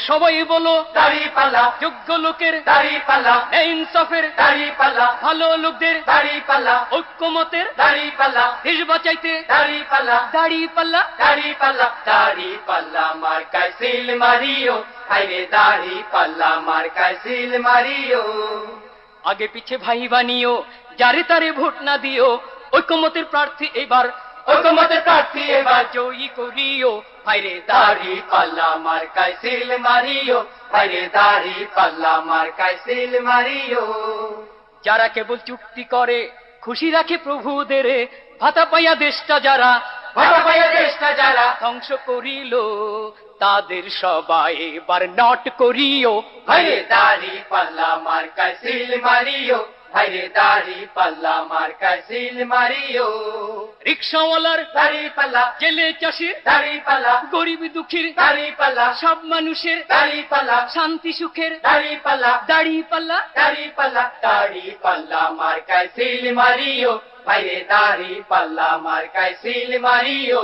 সবাই বলো দাড়িপাল্লা, যোগ্য লোকের দাড়িপাল্লা, ইনসাফের দাড়িপাল্লা, ভালো লোকদের দাড়িপাল্লা, ঐক্যমতের দাড়িপাল্লা, দেশ বাঁচাইতে দাড়িপাল্লা, দাড়ি পাল্লা। দাড়িপাল্লা, দাড়িপাল্লা মার্কায় সিল মারিও, হায়রে দাড়িপাল্লা মার্কায় সিল মারিও। আগে পিছে ভাই বানিও, যারে তারে ভোট না দিও, ঐক্যমতের প্রার্থী এবার ঐকমত্যের প্রার্থী এবার জয়ী করিও, ভাইরে দাড়িপাল্লা মার্কায় সিল মারিও, হায়রে দাড়িপাল্লা মার্কায় সিল মারিও। যারা কেবল চুক্তি করে খুশি রাখে প্রভুদের, ভাতা পাইয়া দেশটা যারা ভাটা পাইয়া দেশটা যারা ধ্বংস করিল, তাদের সবাই এবার নট করিও, হায়রে দাড়িপাল্লা মার্কায় সিল মারিও, হায়রে দাড়িপাল্লা মার্কায় সিল মারিও। রিক্সাওয়ালার দাড়িপাল্লা, জেলে চাষির দাড়িপাল্লা, গরিব দুঃখীর দাড়িপাল্লা, সব মানুষের দাড়িপাল্লা, শান্তি সুখের দাড়িপাল্লা, দাড়ি পাল্লা। দাড়িপাল্লা, দাড়িপাল্লা মার্কায় সিল মারিও, হায়রে দাড়িপাল্লা মার্কায় সিল মারিও।